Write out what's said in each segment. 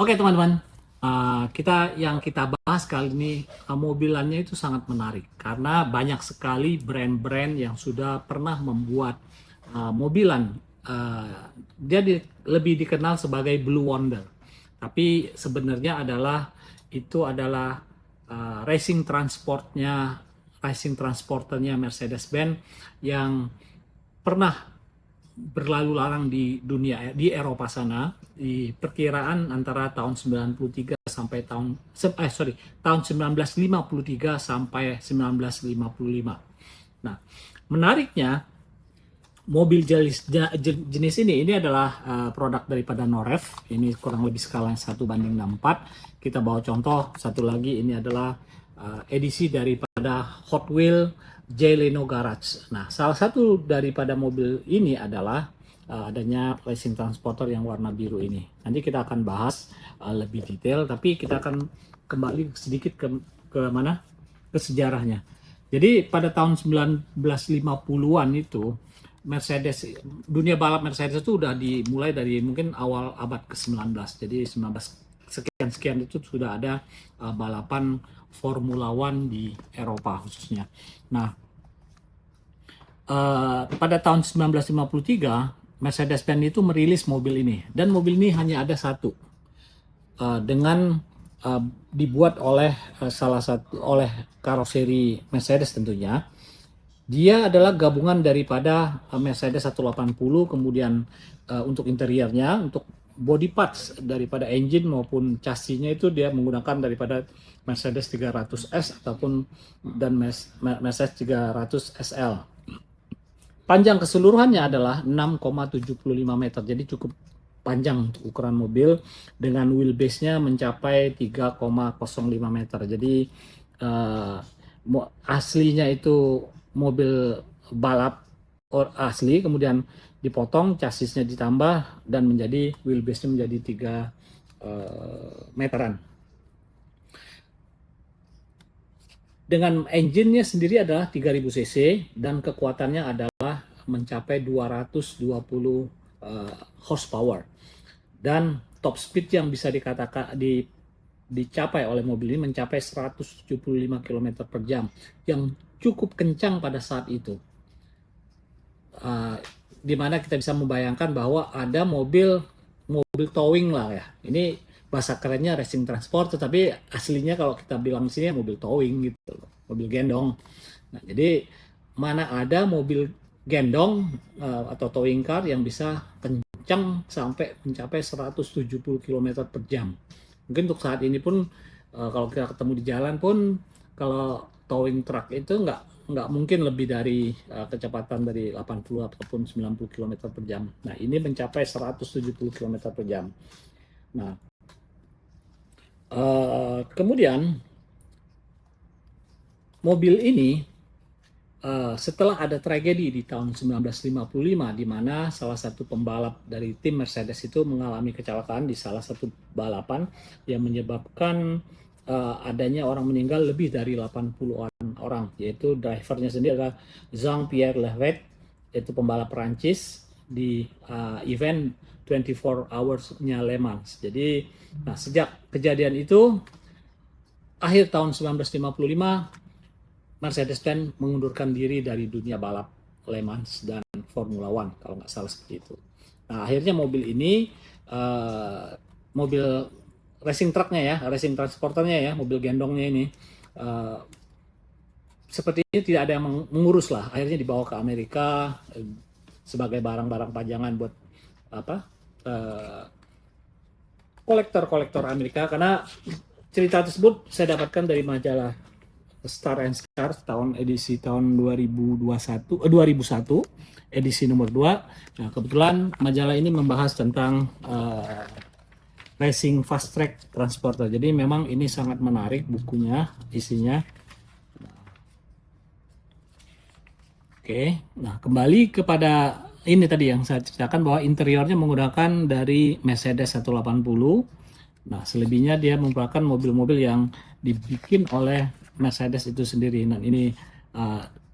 Oke teman-teman, kita bahas kali ini mobilannya itu sangat menarik karena banyak sekali brand-brand yang sudah pernah membuat mobilan. Dia lebih dikenal sebagai Blue Wonder, tapi sebenarnya itu adalah racing transporternya Mercedes-Benz yang pernah berlalu lalang di dunia, di Eropa sana, di perkiraan antara tahun 93 sampai tahun 1953 sampai 1955. Nah, menariknya mobil jenis ini adalah produk daripada Noref. Ini kurang lebih skala 1:64. Kita bawa contoh satu lagi, ini adalah edisi daripada Hot Wheels Jay Leno Garage. Nah, salah satu daripada mobil ini adalah adanya racing transporter yang warna biru ini. Nanti kita akan bahas lebih detail, tapi kita akan kembali sedikit ke mana? Ke sejarahnya. Jadi pada tahun 1950-an itu dunia balap Mercedes itu udah dimulai dari mungkin awal abad ke-19. Jadi 19 sekian itu sudah ada balapan Formula One di Eropa khususnya. Nah, pada tahun 1953 Mercedes-Benz itu merilis mobil ini, dan mobil ini hanya ada satu, dengan dibuat oleh oleh karoseri Mercedes tentunya. Dia adalah gabungan daripada Mercedes 180, kemudian untuk interiornya, untuk body parts daripada engine maupun chassisnya itu dia menggunakan daripada Mercedes 300S ataupun dan Mercedes 300 SL. Panjang keseluruhannya adalah 6,75 meter, jadi cukup panjang untuk ukuran mobil, dengan wheelbase-nya mencapai 3,05 meter. Jadi aslinya itu mobil balap asli, kemudian dipotong, chassisnya ditambah, dan menjadi wheelbase-nya menjadi 3 meteran. Dengan engine-nya sendiri adalah 3000 cc dan kekuatannya adalah mencapai 220 horsepower, dan top speed yang bisa dikatakan dicapai oleh mobil ini mencapai 175 km per jam, yang cukup kencang pada saat itu. Dimana kita bisa membayangkan bahwa ada mobil towing lah ya. Ini bahasa kerennya racing transport, tetapi aslinya kalau kita bilang di sini mobil towing gitu loh, mobil gendong. Nah, jadi mana ada mobil gendong atau towing car yang bisa kencang sampai mencapai 170 km per jam. Mungkin untuk saat ini pun kalau kita ketemu di jalan pun, kalau towing truck itu nggak mungkin lebih dari kecepatan dari 80 ataupun 90 km per jam. Nah, ini mencapai 170 km per jam. Nah, kemudian mobil ini setelah ada tragedi di tahun 1955, di mana salah satu pembalap dari tim Mercedes itu mengalami kecelakaan di salah satu balapan yang menyebabkan adanya orang meninggal lebih dari 80 orang, yaitu drivernya sendiri adalah Jean-Pierre Levet, yaitu pembalap Perancis di event 24 Hours-nya Le Mans. Jadi, nah, sejak kejadian itu, akhir tahun 1955, Mercedes-Benz mengundurkan diri dari dunia balap Le Mans dan Formula One, kalau nggak salah seperti itu. Nah, akhirnya mobil ini, mobil racing trucknya ya, racing transporternya ya, mobil gendongnya ini, sepertinya tidak ada yang mengurus lah. Akhirnya dibawa ke Amerika sebagai barang-barang pajangan buat kolektor Amerika. Karena cerita tersebut saya dapatkan dari majalah Star and Star edisi tahun 2001 edisi nomor 2. Nah, kebetulan majalah ini membahas tentang racing fast track transporter. Jadi memang ini sangat menarik bukunya, isinya. Oke, nah kembali kepada ini tadi yang saya ceritakan, bahwa interiornya menggunakan dari Mercedes 180. Nah, selebihnya dia merupakan mobil-mobil yang dibikin oleh Mercedes itu sendiri. Nah, ini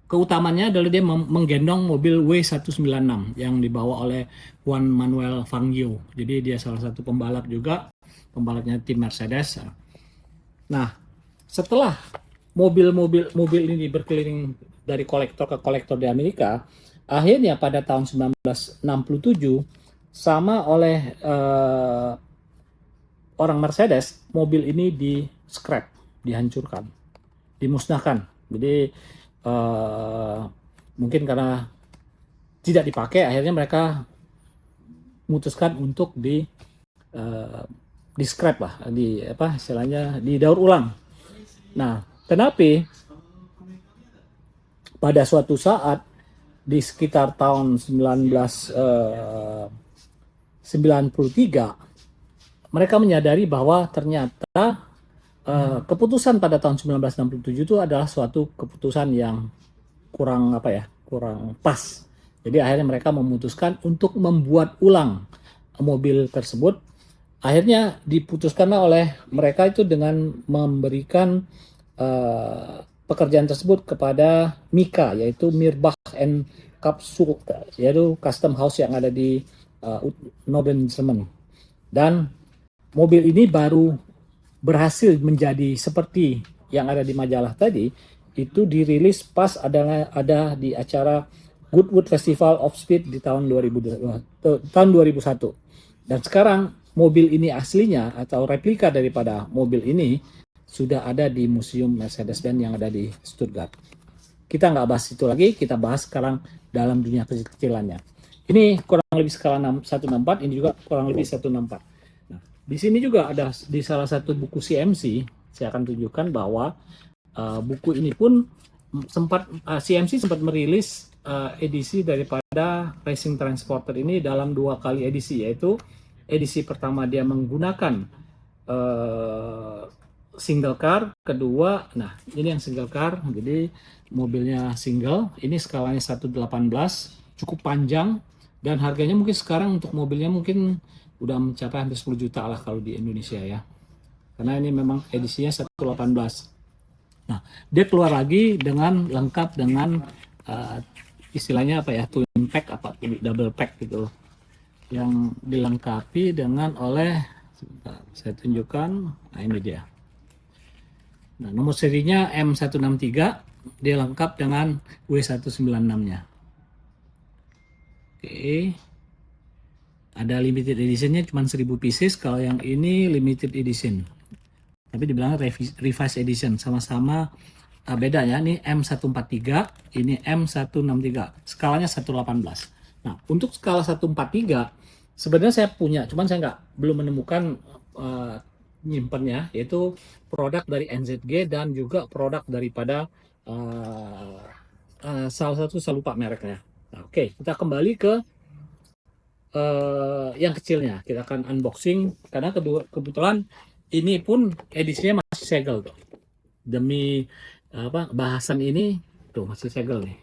keutamannya adalah dia menggendong mobil W196 yang dibawa oleh Juan Manuel Fangio. Jadi dia salah satu pembalap juga pembalapnya tim Mercedes. Nah, setelah mobil ini berkeliling dari kolektor ke kolektor di Amerika, akhirnya pada tahun 1967 sama oleh orang Mercedes, mobil ini di scrap, dihancurkan, dimusnahkan. Jadi mungkin karena tidak dipakai, akhirnya mereka memutuskan untuk di scrap lah, di apa istilahnya, didaur ulang. Nah, tetapi pada suatu saat di sekitar tahun 1993 mereka menyadari bahwa ternyata keputusan pada tahun 1967 itu adalah suatu keputusan yang kurang pas. Jadi akhirnya mereka memutuskan untuk membuat ulang mobil tersebut. Akhirnya diputuskanlah oleh mereka itu dengan memberikan pekerjaan tersebut kepada Mika, yaitu Mirbach and Kapsul, yaitu custom house yang ada di Northern Germany. Dan mobil ini baru berhasil menjadi seperti yang ada di majalah tadi, itu dirilis pas ada di acara Goodwood Festival of Speed di tahun 2001. Dan sekarang mobil ini aslinya atau replika daripada mobil ini sudah ada di Museum Mercedes-Benz yang ada di Stuttgart. Kita nggak bahas itu lagi, kita bahas sekarang dalam dunia kecil-kecilannya. Ini kurang lebih skala 164, ini juga kurang lebih 164. Nah, di sini juga ada di salah satu buku CMC, saya akan tunjukkan bahwa buku ini pun CMC sempat merilis edisi daripada Racing Transporter ini dalam 2 kali edisi, yaitu edisi pertama dia menggunakan single car, kedua, nah ini yang single car, jadi mobilnya single, ini skalanya 1/18, cukup panjang, dan harganya mungkin sekarang untuk mobilnya mungkin udah mencapai hampir 10 juta lah kalau di Indonesia ya, karena ini memang edisinya 1/18. Nah, dia keluar lagi dengan lengkap dengan istilahnya apa ya, twin pack apa double pack gitu, yang dilengkapi dengan oleh, sebentar, saya tunjukkan, nah ini dia. Nah, nomor serinya M163, dia lengkap dengan W196-nya. Oke. Ada limited editionnya cuma 1000 pieces, kalau yang ini limited edition. Tapi dibilang revised edition, sama-sama beda ya. Ini M143, ini M163. Skalanya 1/18. Nah, untuk skala 1/43 sebenarnya saya punya, cuman saya belum menemukan nyimpennya, yaitu produk dari NZG dan juga produk daripada salah satu, saya lupa mereknya. Nah, oke, kita kembali ke yang kecilnya. Kita akan unboxing karena kebetulan ini pun edisinya masih segel tuh. Demi bahasan ini tuh masih segel nih.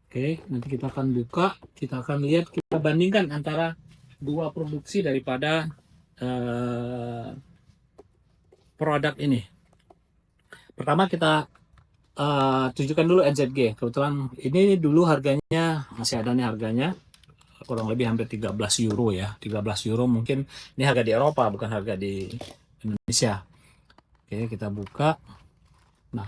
Oke, nanti kita akan buka, kita akan lihat, kita bandingkan antara dua produksi daripada produk ini. Pertama kita tunjukkan dulu NZG. Kebetulan ini dulu harganya masih ada nih, harganya kurang lebih hampir 13 euro ya. 13 euro mungkin ini harga di Eropa, bukan harga di Indonesia. Oke, kita buka. Nah,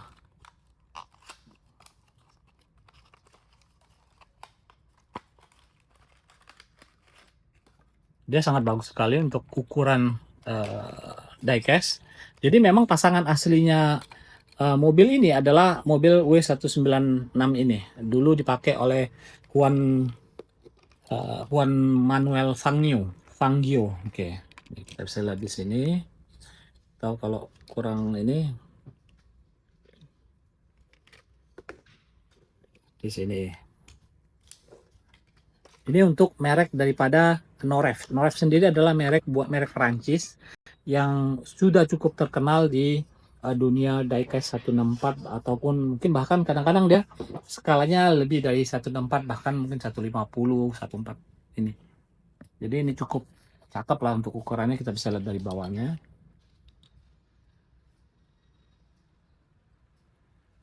dia sangat bagus sekali untuk ukuran diecast. Jadi memang pasangan aslinya mobil ini adalah mobil W196 ini. Dulu dipakai oleh Juan Manuel Fangio. Oke, kita bisa lihat di sini. Tahu kalau kurang ini di sini. Ini untuk merek daripada Noref. Noref sendiri adalah merek Perancis yang sudah cukup terkenal di dunia diecast 164, ataupun mungkin bahkan kadang-kadang dia skalanya lebih dari 164, bahkan mungkin 150, 14 ini. Jadi ini cukup cakep lah untuk ukurannya, kita bisa lihat dari bawahnya.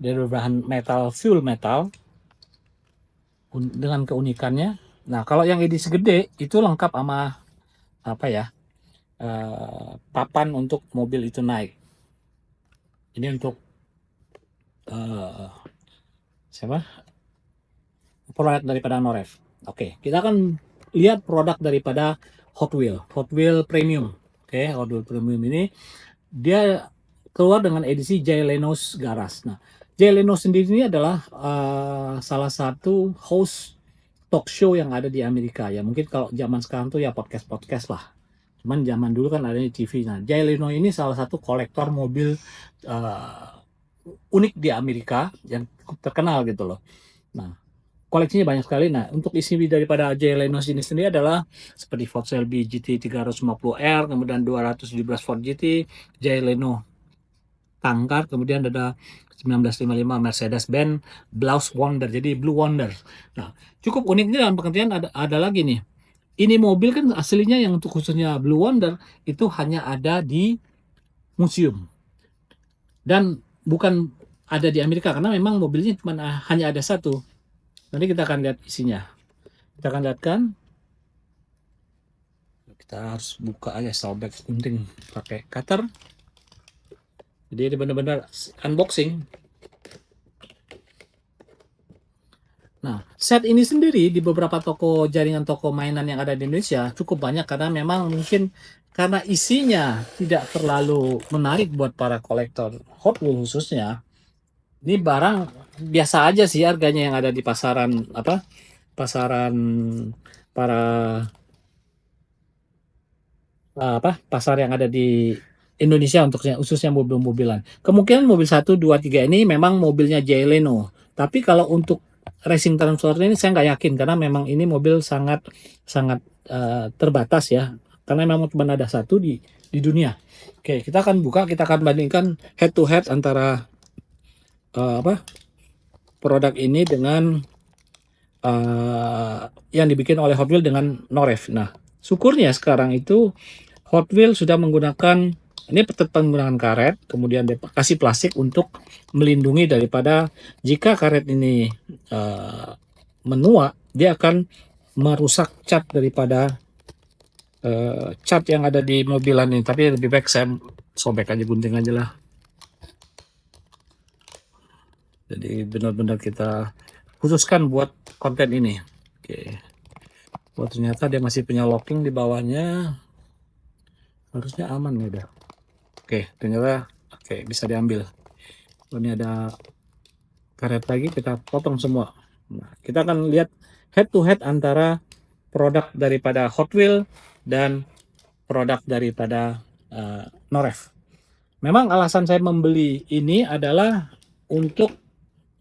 Dia berbahan metal, full metal, dengan keunikannya. Nah, kalau yang edisi gede itu lengkap sama apa ya? papan untuk mobil itu naik. Ini untuk siapa? Produk daripada Noref. Oke, kita akan lihat produk daripada Hot Wheel Premium. Oke, Hot Wheel Premium ini dia keluar dengan edisi Jay Leno's Garage. Nah, Jay Leno sendiri ini adalah salah satu host talk show yang ada di Amerika ya. Mungkin kalau zaman sekarang tuh ya podcast lah. Cuman zaman dulu kan adanya TV. Nah, Jay Leno ini salah satu kolektor mobil unik di Amerika yang terkenal gitu loh. Nah, koleksinya banyak sekali. Nah, untuk isi daripada Jay Leno ini sendiri adalah seperti Ford Shelby GT 350R, kemudian 217 Ford GT, Jay Leno Tangkar, kemudian ada 1955 Mercedes-Benz Blue Wonder, jadi Blue Wonder. Nah, cukup uniknya dalam pengertian ada lagi nih. Ini mobil kan aslinya yang untuk khususnya Blue Wonder itu hanya ada di museum. Dan bukan ada di Amerika karena memang mobilnya cuma hanya ada satu. Nanti kita akan lihat isinya. Kita akan lihatkan. Kita harus buka aja sobek gunting pakai cutter. Jadi ini benar-benar unboxing. Nah, set ini sendiri di beberapa toko jaringan toko mainan yang ada di Indonesia cukup banyak karena memang mungkin karena isinya tidak terlalu menarik buat para kolektor Hot Wheels khususnya. Ini barang biasa aja sih harganya yang ada di pasaran pasaran para pasar yang ada di Indonesia untuk khususnya mobil-mobilan. Kemungkinan mobil 1, 2, 3 ini memang mobilnya Jay Leno. Tapi kalau untuk racing transporter ini saya nggak yakin karena memang ini mobil sangat terbatas ya. Karena memang cuma ada satu di dunia. Oke, kita akan buka, kita akan bandingkan head to head antara produk ini dengan yang dibikin oleh Hot Wheels dengan Noref. Nah, syukurnya sekarang itu Hot Wheels sudah menggunakan ini tetap menggunakan karet, kemudian dia kasih plastik untuk melindungi daripada jika karet ini menua, dia akan merusak cat daripada cat yang ada di mobilan ini. Tapi lebih baik saya sobek aja, gunting aja lah. Jadi benar-benar kita khususkan buat konten ini. Oke. Oh, ternyata dia masih punya locking di bawahnya. Harusnya aman ya udah. Oke, ternyata bisa diambil. Ini ada karet lagi, kita potong semua. Nah, kita akan lihat head to head antara produk daripada Hot Wheels dan produk daripada Noref. Memang alasan saya membeli ini adalah untuk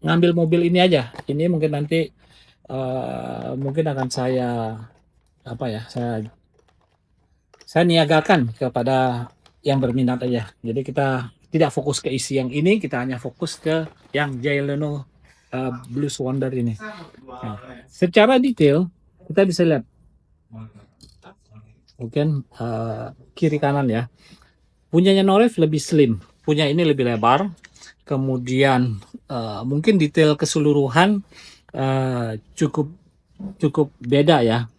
ngambil mobil ini aja. Ini mungkin nanti mungkin akan saya saya niagakan kepada yang berminat aja. Jadi kita tidak fokus ke isi yang ini, kita hanya fokus ke yang Jay Leno Blue Wonder ini. Nah, secara detail kita bisa lihat mungkin kiri kanan ya. Punyanya Noref lebih slim, punya ini lebih lebar. Kemudian mungkin detail keseluruhan cukup beda ya.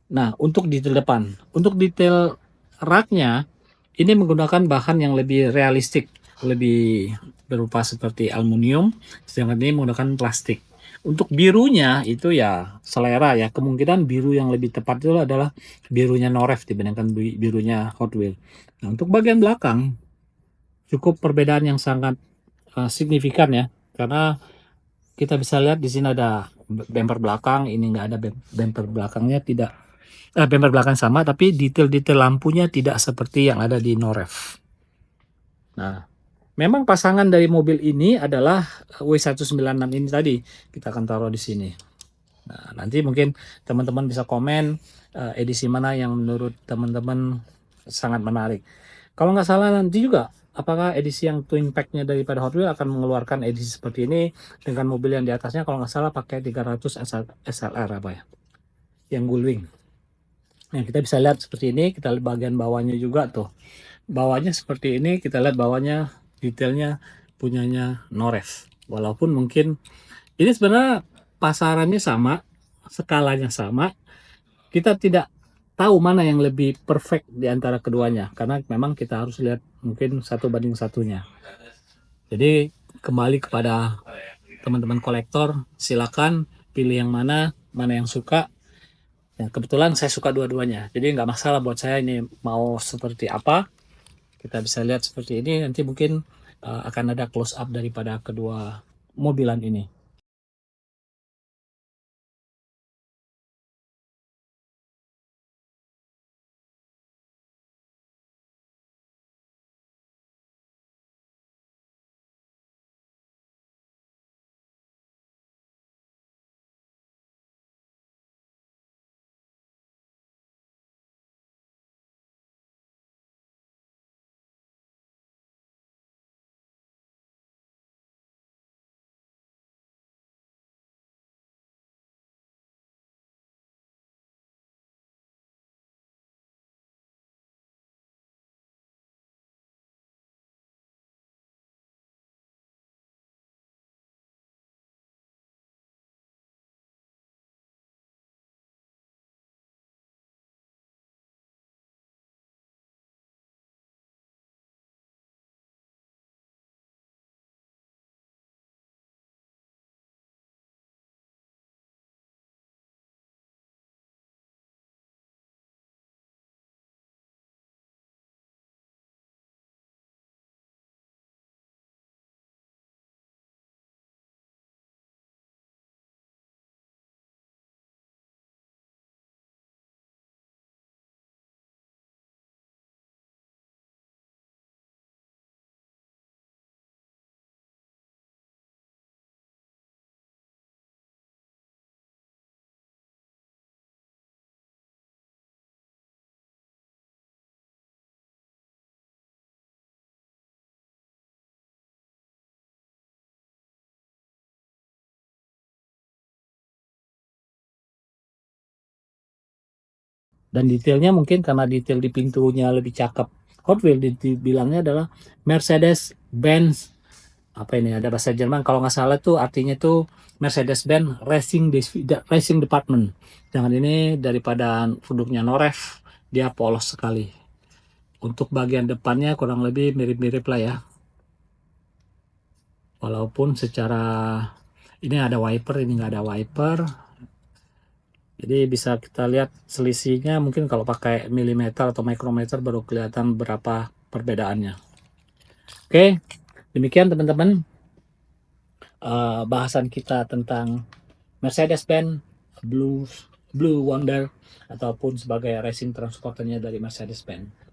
Nah, untuk detail depan, untuk detail raknya ini menggunakan bahan yang lebih realistik, lebih berupa seperti aluminium, sedangkan ini menggunakan plastik. Untuk birunya itu ya selera ya, kemungkinan biru yang lebih tepat itu adalah birunya Noref dibandingkan birunya Hot Wheels. Nah, untuk bagian belakang cukup perbedaan yang sangat signifikan ya, karena kita bisa lihat di sini ada bumper belakang, ini nggak ada bumper belakangnya, tidak bumper belakang sama, tapi detail-detail lampunya tidak seperti yang ada di Noref. Nah, memang pasangan dari mobil ini adalah W196 ini tadi, kita akan taruh di sini. Nah, nanti mungkin teman-teman bisa komen edisi mana yang menurut teman-teman sangat menarik. Kalau nggak salah nanti juga apakah edisi yang twin pack-nya daripada Hot Wheels akan mengeluarkan edisi seperti ini dengan mobil yang di atasnya kalau nggak salah pakai 300 SLR apa ya, yang gullwing. Nah, kita bisa lihat seperti ini, kita lihat bagian bawahnya juga tuh, bawahnya seperti ini, kita lihat bawahnya detailnya punyanya Noref. Walaupun mungkin ini sebenarnya pasarannya sama, skalanya sama, kita tidak tahu mana yang lebih perfect di antara keduanya, karena memang kita harus lihat mungkin 1 banding 1-nya. Jadi kembali kepada teman-teman kolektor, silakan pilih yang mana yang suka. Ya, kebetulan saya suka dua-duanya, jadi nggak masalah buat saya ini mau seperti apa. Kita bisa lihat seperti ini, nanti mungkin akan ada close up daripada kedua mobilan ini. Dan detailnya mungkin karena detail di pintunya lebih cakep. Hot Wheels dibilangnya adalah Mercedes-Benz, apa ini, ada bahasa Jerman kalau nggak salah tuh artinya tuh Mercedes-Benz Racing Department. Jangan ini daripada produknya Noref, dia polos sekali. Untuk bagian depannya kurang lebih mirip-mirip lah ya. Walaupun secara ini ada wiper, ini nggak ada wiper. Jadi bisa kita lihat selisihnya mungkin kalau pakai milimeter atau mikrometer baru kelihatan berapa perbedaannya. Oke, demikian teman-teman bahasan kita tentang Mercedes-Benz Blue Wonder ataupun sebagai racing transporternya dari Mercedes-Benz.